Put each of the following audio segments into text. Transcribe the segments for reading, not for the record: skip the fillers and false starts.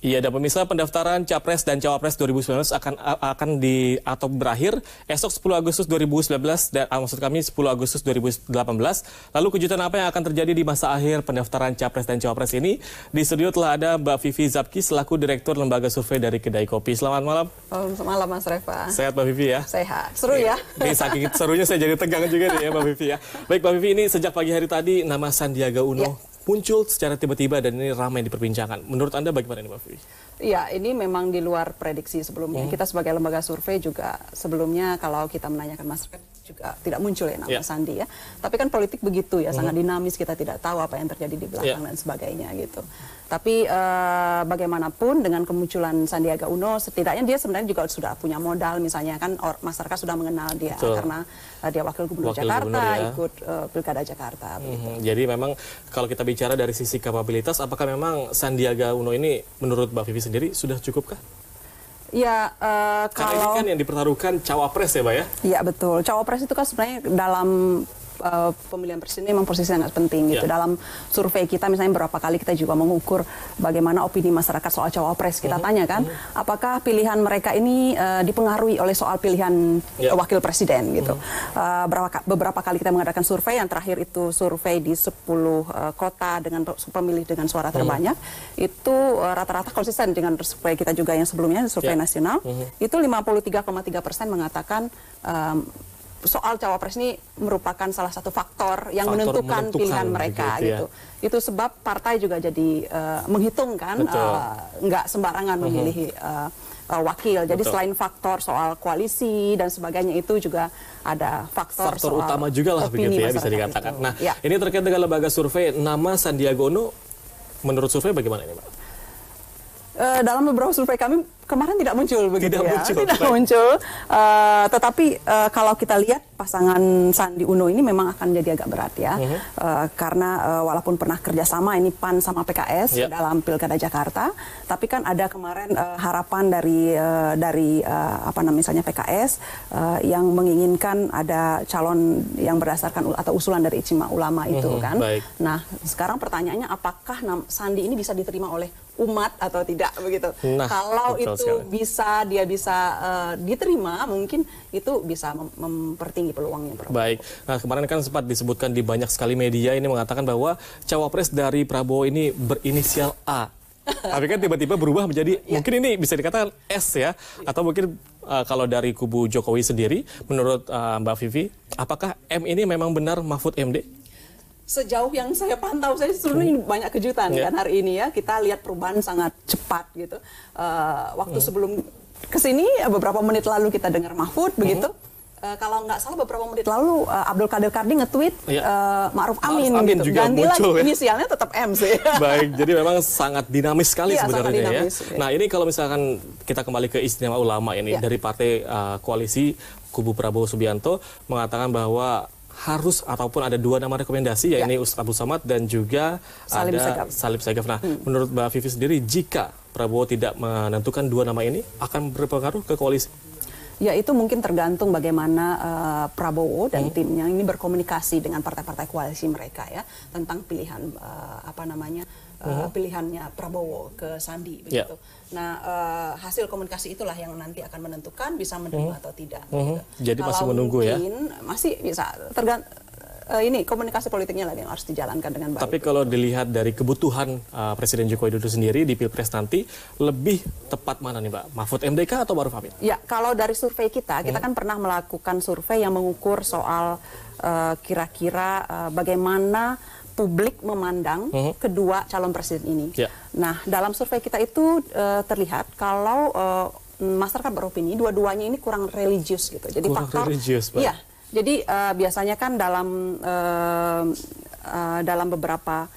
Iya, dan pemirsa, pendaftaran Capres dan Cawapres 2019 akan berakhir esok 10 Agustus 2019 dan maksud kami 10 Agustus 2018. Lalu kejutan apa yang akan terjadi di masa akhir pendaftaran Capres dan Cawapres ini? Di studio telah ada Mbak Vivi Zapki selaku Direktur Lembaga Survei dari Kedai Kopi. Selamat malam. Selamat malam Mas Reva. Sehat Mbak Vivi ya? Sehat. Seru ya? Ini saking serunya saya jadi tegang juga nih ya Mbak Vivi ya. Baik Mbak Vivi, ini sejak pagi hari tadi nama Sandiaga Uno muncul secara tiba-tiba dan ini ramai diperbincangkan. Menurut Anda bagaimana ini Mbak Vivi? Iya, ini memang di luar prediksi sebelumnya. Kita sebagai lembaga survei juga sebelumnya kalau kita menanyakan masyarakat juga tidak muncul ya nama Sandi ya. Tapi kan politik begitu ya, sangat dinamis, kita tidak tahu apa yang terjadi di belakang dan sebagainya gitu. Tapi bagaimanapun dengan kemunculan Sandiaga Uno, setidaknya dia sebenarnya juga sudah punya modal, misalnya kan masyarakat sudah mengenal dia karena dia wakil gubernur Jakarta, ikut pilkada Jakarta. Jadi memang kalau kita bicara dari sisi kapabilitas, apakah memang Sandiaga Uno ini menurut Mbak Vivi sendiri sudah cukupkah? Ya, karena ini kan yang dipertaruhkan Cawapres ya Mbak ya? Iya betul, Cawapres itu kan sebenarnya dalam pemilihan presiden memang posisi sangat penting gitu. Dalam survei kita misalnya berapa kali kita juga mengukur bagaimana opini masyarakat soal Cawapres. Kita tanya kan, apakah pilihan mereka ini dipengaruhi oleh soal pilihan wakil presiden gitu. Beberapa kali kita mengadakan survei, yang terakhir itu survei di 10 kota dengan pemilih dengan suara terbanyak. Itu rata-rata konsisten dengan survei kita juga yang sebelumnya, survei nasional. Itu 53,3% mengatakan soal Cawapres ini merupakan salah satu faktor yang menentukan pilihan mereka gitu. Itu sebab partai juga jadi menghitungkan nggak sembarangan memilih wakil. Jadi selain faktor soal koalisi dan sebagainya, itu juga ada faktor soal utama juga lah begitu ya bisa dikatakan. Nah, ini terkait dengan lembaga survei, nama Sandiaga Uno menurut survei bagaimana ini Mbak? Dalam beberapa survei kami kemarin tidak muncul begitu tidak muncul. Tetapi kalau kita lihat pasangan Sandi Uno ini memang akan jadi agak berat ya, karena walaupun pernah kerjasama ini PAN sama PKS dalam pilkada Jakarta, tapi kan ada kemarin harapan dari apa namanya misalnya PKS yang menginginkan ada calon yang berdasarkan atau usulan dari Ijtima Ulama itu kan. Nah sekarang pertanyaannya, apakah Sandi ini bisa diterima oleh umat atau tidak begitu? Nah, kalau itu bisa diterima, mungkin itu bisa mempertinggi peluangnya. Baik. Nah, kemarin kan sempat disebutkan di banyak sekali media ini mengatakan bahwa Cawapres dari Prabowo ini berinisial A. Tapi kan tiba-tiba berubah menjadi mungkin ini bisa dikatakan S ya, atau mungkin kalau dari kubu Jokowi sendiri, menurut Mbak Vivi, apakah M ini memang benar Mahfud MD? Sejauh yang saya pantau, saya sebenarnya banyak kejutan kan hari ini ya. Kita lihat perubahan sangat cepat gitu. Waktu sebelum kesini beberapa menit lalu kita dengar Mahfud begitu. Kalau nggak salah beberapa menit lalu Abdul Qadir Karding nge-tweet Ma'ruf Amin gitu. Ganti lagi inisialnya tetap M sih. Baik, jadi memang sangat dinamis sekali sebenarnya ya. Nah ini kalau misalkan kita kembali ke Ijtima Ulama ini dari partai koalisi kubu Prabowo Subianto mengatakan bahwa harus ataupun ada dua nama rekomendasi, yaitu Ustadz Abdul Somad dan juga Salim Segaf. Nah, menurut Mbak Vivi sendiri, jika Prabowo tidak menentukan dua nama ini, akan berpengaruh ke koalisi? Ya, itu mungkin tergantung bagaimana Prabowo dan timnya ini berkomunikasi dengan partai-partai koalisi mereka ya, tentang pilihan pilihannya Prabowo ke Sandi begitu. Nah, hasil komunikasi itulah yang nanti akan menentukan bisa menerima atau tidak. Gitu. Jadi masih menunggu ya? Masih bisa ini komunikasi politiknya lagi yang harus dijalankan dengan baik. Tapi kalau dilihat dari kebutuhan Presiden Joko Widodo sendiri di Pilpres nanti, lebih tepat mana nih Mbak? Mahfud MDK atau Ma'ruf Amin? Ya, kalau dari survei kita kan pernah melakukan survei yang mengukur soal kira-kira bagaimana publik memandang kedua calon presiden ini. Nah, dalam survei kita itu terlihat kalau masyarakat beropini dua-duanya ini kurang religius gitu. Jadi faktor religius, Pak. Jadi biasanya kan dalam beberapa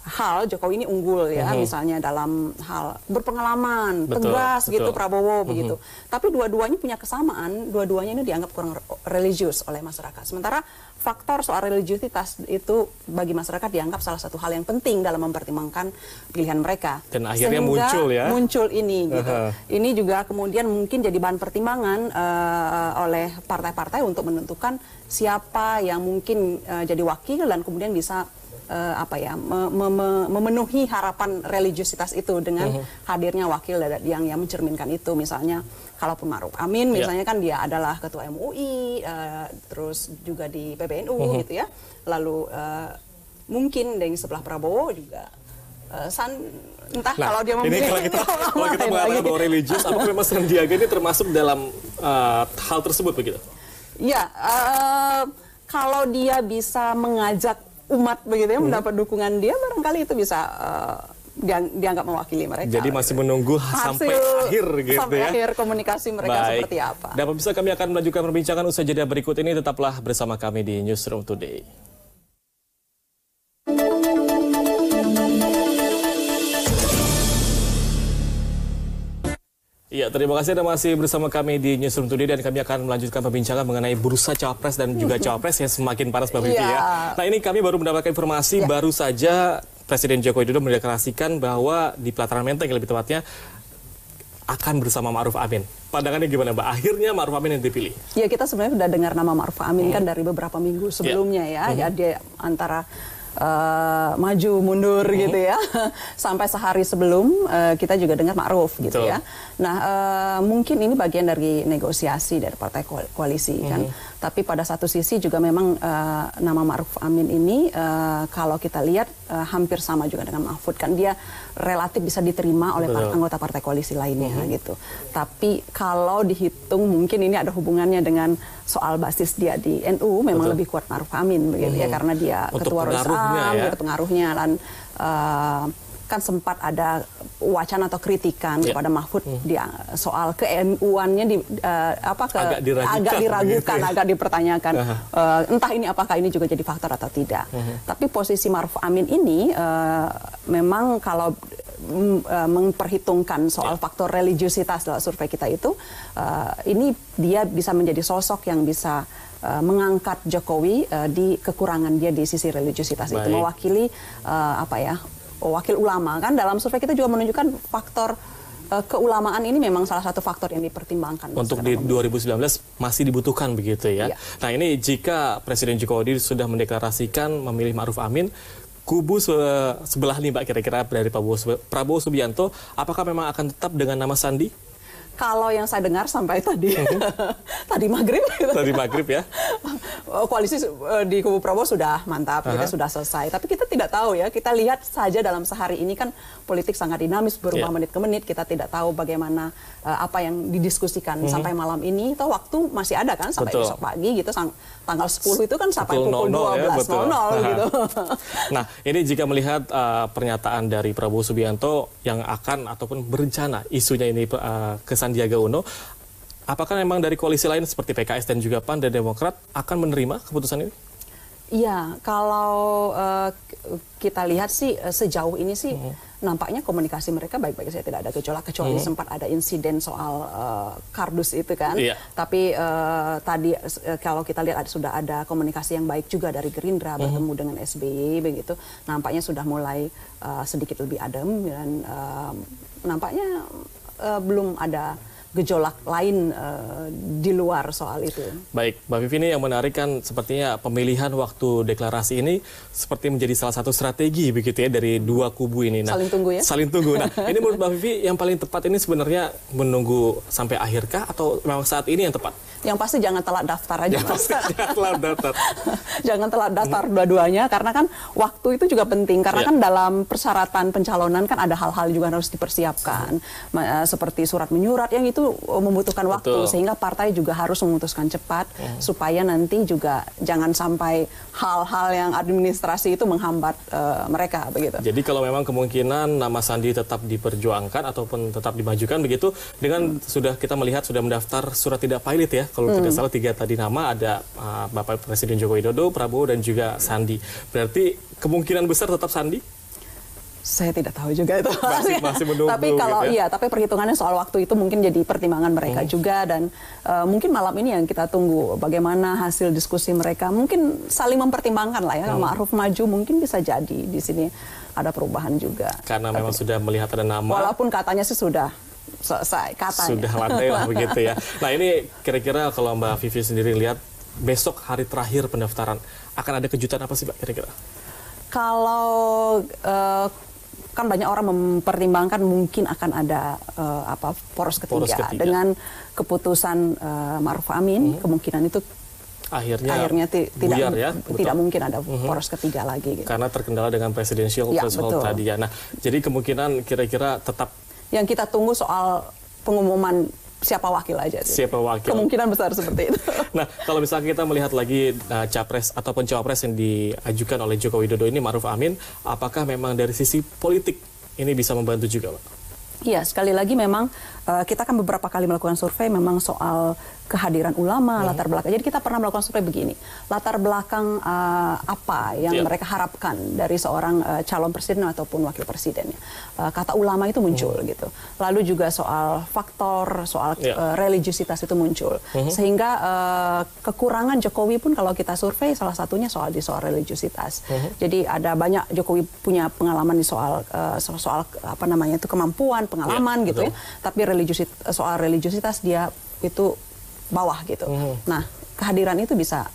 hal Jokowi ini unggul ya, misalnya dalam hal berpengalaman, tegas gitu Prabowo begitu. Tapi dua-duanya punya kesamaan, dua-duanya ini dianggap kurang religius oleh masyarakat. Sementara faktor soal religiusitas itu bagi masyarakat dianggap salah satu hal yang penting dalam mempertimbangkan pilihan mereka. Dan akhirnya muncul ini gitu. Ini juga kemudian mungkin jadi bahan pertimbangan oleh partai-partai untuk menentukan siapa yang mungkin jadi wakil dan kemudian bisa memenuhi harapan religiusitas itu dengan hadirnya wakil yang mencerminkan itu. Misalnya kalaupun Ma'ruf Amin misalnya kan dia adalah ketua MUI, terus juga di PBNU gitu ya. Lalu mungkin dari sebelah Prabowo juga entah kalau dia memilih. Ini kalau kita mengatakan bahwa religius, apakah memang Sandiaga ini termasuk dalam hal tersebut begitu? Ya, kalau dia bisa mengajak umat begitu ya, mendapat dukungan dia, barangkali itu bisa dianggap mewakili mereka. Jadi masih menunggu sampai akhir gitu sampai ya. akhir komunikasi mereka seperti apa. Dan pemirsa, kami akan melanjutkan perbincangan usai jeda berikut ini. Tetaplah bersama kami di Newsroom Today. Ya, terima kasih Anda masih bersama kami di Newsroom Today, dan kami akan melanjutkan perbincangan mengenai bursa cawapres dan juga cawapres yang semakin panas, Mbak Vivi ya. Nah, ini kami baru mendapatkan informasi baru saja Presiden Joko Widodo mendeklarasikan bahwa di Pelataran Menteng, lebih tepatnya, akan bersama Ma'ruf Amin. Pandangannya gimana, Mbak? Akhirnya Ma'ruf Amin yang dipilih. Ya, kita sebenarnya sudah dengar nama Ma'ruf Amin kan dari beberapa minggu sebelumnya ya. Dia antara maju mundur gitu ya, sampai sehari sebelum kita juga dengar Ma'ruf gitu ya. Nah, mungkin ini bagian dari negosiasi dari partai koalisi kan. Tapi pada satu sisi juga memang nama Ma'ruf Amin ini kalau kita lihat hampir sama juga dengan Mahfud kan, dia relatif bisa diterima oleh anggota partai koalisi lainnya gitu. Tapi kalau dihitung mungkin ini ada hubungannya dengan soal basis dia di NU, memang lebih kuat Ma'ruf Amin begitu ya, karena dia ketua Rosam, pengaruhnya, dan kan sempat ada wacana atau kritikan kepada Mahfud dia soal ke-NU-annya agak diragukan, agak dipertanyakan. Entah ini apakah ini juga jadi faktor atau tidak. Tapi posisi Ma'ruf Amin ini memang kalau memperhitungkan soal faktor religiusitas dalam survei kita itu, ini dia bisa menjadi sosok yang bisa mengangkat Jokowi di kekurangan dia di sisi religiusitas itu, mewakili wakil ulama kan. Dalam survei kita juga menunjukkan faktor keulamaan ini memang salah satu faktor yang dipertimbangkan. Untuk di 2019 masih dibutuhkan begitu ya. Nah, ini jika Presiden Jokowi sudah mendeklarasikan memilih Ma'ruf Amin, kubu sebelah nih Mbak, kira-kira dari Prabowo Subianto, apakah memang akan tetap dengan nama Sandi? Kalau yang saya dengar sampai tadi, tadi maghrib ya. Koalisi di kubu Prabowo sudah mantap, kita sudah selesai. Tapi kita tidak tahu ya, kita lihat saja dalam sehari ini kan politik sangat dinamis, berubah menit ke menit. Kita tidak tahu bagaimana apa yang didiskusikan sampai malam ini. Atau waktu masih ada kan sampai besok pagi gitu, tanggal 10 itu kan sampai pukul 12.00 gitu. Nah, ini jika melihat pernyataan dari Prabowo Subianto yang akan ataupun berencana isunya ini ke Sandiaga Uno, apakah memang dari koalisi lain seperti PKS dan juga PAN dan Demokrat akan menerima keputusan ini? Iya, kalau kita lihat sih sejauh ini sih nampaknya komunikasi mereka baik-baik saja, tidak ada gejolak, kecuali sempat ada insiden soal kardus itu kan. Tapi tadi kalau kita lihat sudah ada komunikasi yang baik juga dari Gerindra bertemu dengan SBY begitu. Nampaknya sudah mulai sedikit lebih adem, dan nampaknya belum ada gejolak lain di luar soal itu. Baik, Mbak Vivi, ini yang menarik kan sepertinya pemilihan waktu deklarasi ini seperti menjadi salah satu strategi begitu ya dari dua kubu ini. Nah, saling tunggu ya? Saling tunggu. Nah, ini menurut Mbak Vivi yang paling tepat ini sebenarnya menunggu sampai akhirkah atau memang saat ini yang tepat? Yang pasti jangan telat daftar aja. Jangan telat daftar. Jangan telat daftar dua-duanya, karena kan waktu itu juga penting. Karena kan dalam persyaratan pencalonan kan ada hal-hal juga harus dipersiapkan. Seperti surat menyurat yang itu membutuhkan waktu. Sehingga partai juga harus memutuskan cepat supaya nanti juga jangan sampai hal-hal yang administrasi itu menghambat mereka begitu. Jadi kalau memang kemungkinan nama Sandi tetap diperjuangkan ataupun tetap dimajukan begitu, dengan sudah kita melihat sudah mendaftar surat tidak pilot ya. Kalau tidak salah 3 tadi nama ada Bapak Presiden Joko Widodo, Prabowo dan juga Sandi. Berarti kemungkinan besar tetap Sandi? Saya tidak tahu juga itu. Masih menunggu. Tapi kalau gitu ya? tapi perhitungannya soal waktu itu mungkin jadi pertimbangan mereka juga, dan mungkin malam ini yang kita tunggu bagaimana hasil diskusi mereka. Mungkin saling mempertimbangkan lah ya. Ma'ruf maju mungkin bisa jadi di sini ada perubahan juga. Karena memang sudah melihat ada nama. Walaupun katanya sih sudah selesai katanya. Sudah landai lah begitu ya. Nah, ini kira-kira kalau Mbak Vivi sendiri lihat besok hari terakhir pendaftaran, akan ada kejutan apa sih Mbak kira-kira? Kalau kan banyak orang mempertimbangkan mungkin akan ada poros ketiga dengan keputusan Ma'ruf Amin, kemungkinan itu akhirnya tidak mungkin ada poros ketiga lagi. Gitu. Karena terkendala dengan presidensial threshold tadi ya. Nah, jadi kemungkinan kira-kira tetap yang kita tunggu soal pengumuman siapa wakil aja. Siapa wakil. Kemungkinan besar seperti itu. Nah, kalau misalnya kita melihat lagi capres ataupun cawapres yang diajukan oleh Joko Widodo ini, Ma'ruf Amin, apakah memang dari sisi politik ini bisa membantu juga, Pak? Iya, sekali lagi memang kita kan beberapa kali melakukan survei memang soal kehadiran ulama, latar belakang. Jadi kita pernah melakukan survei begini, latar belakang apa yang mereka harapkan dari seorang calon presiden ataupun wakil presiden. Kata ulama itu muncul gitu. Lalu juga soal faktor, soal religiusitas itu muncul. Sehingga kekurangan Jokowi pun kalau kita survei salah satunya soal religiusitas. Jadi ada banyak Jokowi punya pengalaman di soal apa namanya itu kemampuan, pengalaman gitu ya. Tapi soal religiusitas dia itu bawah gitu. Nah, kehadiran itu bisa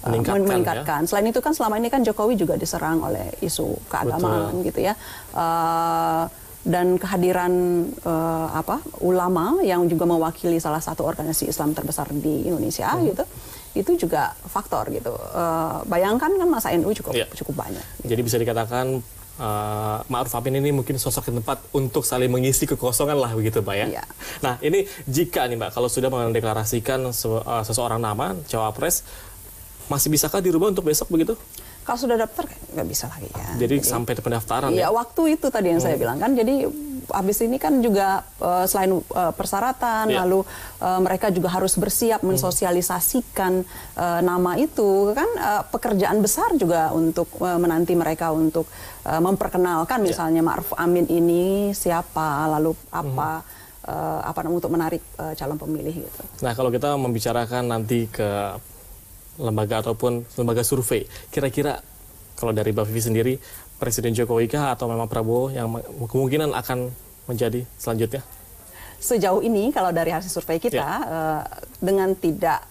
meningkatkan. Ya? Selain itu kan selama ini kan Jokowi juga diserang oleh isu keagamaan gitu ya. Dan kehadiran ulama yang juga mewakili salah satu organisasi Islam terbesar di Indonesia gitu. Itu juga faktor gitu. Bayangkan kan masa NU cukup banyak. Jadi bisa dikatakan Ma'ruf Amin ini mungkin sosok yang tepat untuk saling mengisi kekosongan lah begitu, Pak ya. Nah, ini jika nih Mbak, kalau sudah mendeklarasikan seseorang nama cawapres, masih bisakah dirubah untuk besok begitu? Kalau sudah daftar nggak bisa lagi ya. Jadi sampai pendaftaran ya? Waktu itu tadi yang saya bilang kan, jadi habis ini kan juga selain persyaratan, lalu mereka juga harus bersiap mensosialisasikan nama itu kan pekerjaan besar juga untuk menanti mereka untuk memperkenalkan misalnya Ma'ruf Amin ini siapa, lalu apa untuk menarik calon pemilih gitu. Nah, kalau kita membicarakan nanti ke lembaga ataupun lembaga survei, kira-kira kalau dari Mbak Vivi sendiri, Presiden Jokowi kah atau memang Prabowo yang kemungkinan akan menjadi selanjutnya? Sejauh ini kalau dari hasil survei kita dengan tidak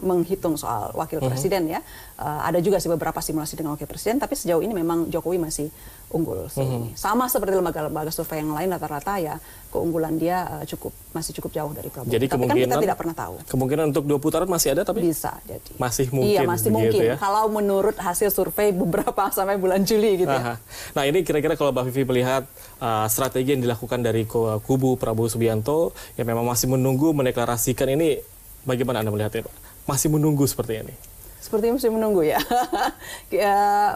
menghitung soal wakil presiden ya, ada juga sih beberapa simulasi dengan wakil presiden, tapi sejauh ini memang Jokowi masih unggul. Sama seperti lembaga-lembaga survei yang lain, rata-rata ya keunggulan dia masih cukup jauh dari Prabowo. Jadi tapi kan kita tidak pernah tahu. Kemungkinan untuk 2 putaran masih ada, tapi bisa jadi. Masih mungkin. Iya, masih mungkin. Ya? Kalau menurut hasil survei beberapa sampai bulan Juli gitu. Ya. Nah, ini kira-kira kalau Mbak Vivi melihat strategi yang dilakukan dari kubu Prabowo Subianto yang memang masih menunggu mendeklarasikan ini, bagaimana Anda melihatnya, Pak? Masih menunggu seperti ini? Seperti masih menunggu ya.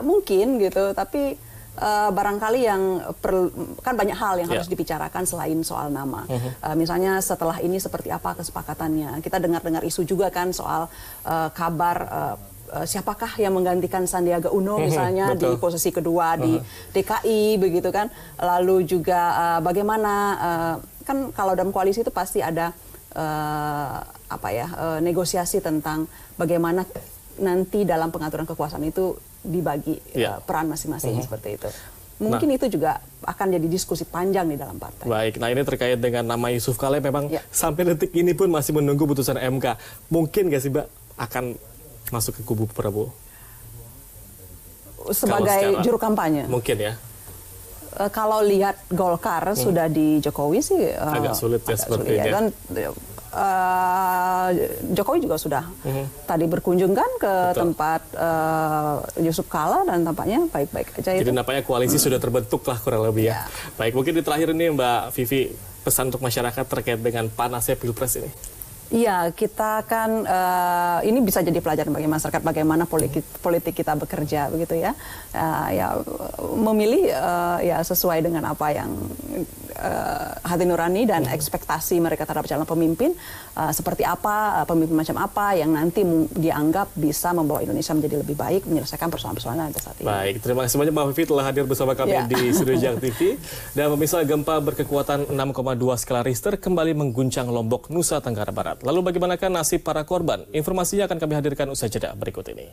Mungkin gitu, tapi barangkali yang kan banyak hal yang harus dibicarakan selain soal nama. Misalnya setelah ini seperti apa kesepakatannya. Kita dengar-dengar isu juga kan soal kabar siapakah yang menggantikan Sandiaga Uno misalnya di posisi kedua di DKI begitu kan. Lalu juga bagaimana kan kalau dalam koalisi itu pasti ada negosiasi tentang bagaimana nanti dalam pengaturan kekuasaan itu dibagi peran masing-masing seperti itu. Mungkin itu juga akan jadi diskusi panjang di dalam partai. Baik, nah ini terkait dengan nama Yusuf Kala memang sampai detik ini pun masih menunggu putusan MK. Mungkin nggak sih Mbak akan masuk ke kubu Prabowo? Sebagai juru kampanye? Mungkin ya. Kalau lihat Golkar sudah di Jokowi sih agak sulit ya seperti ya. Kan, Jokowi juga sudah tadi berkunjung kan ke tempat Yusuf Kala dan tampaknya baik-baik aja. Jadi nampaknya koalisi sudah terbentuk lah kurang lebih ya. Baik, mungkin di terakhir ini Mbak Vivi, pesan untuk masyarakat terkait dengan panasnya Pilpres ini. Iya, kita kan ini bisa jadi pelajaran bagi masyarakat bagaimana politik kita bekerja begitu ya. Memilih ya sesuai dengan apa yang hati nurani dan ekspektasi mereka terhadap calon pemimpin, seperti apa, pemimpin macam apa yang nanti dianggap bisa membawa Indonesia menjadi lebih baik, menyelesaikan persoalan-persoalan yang saat ini. Baik, terima kasih banyak Mbak Vivi telah hadir bersama kami di Studio JAK TV. Dan pemirsa, gempa berkekuatan 6,2 skala Richter kembali mengguncang Lombok, Nusa Tenggara Barat. Lalu bagaimanakah nasib para korban? Informasinya akan kami hadirkan usai jeda berikut ini.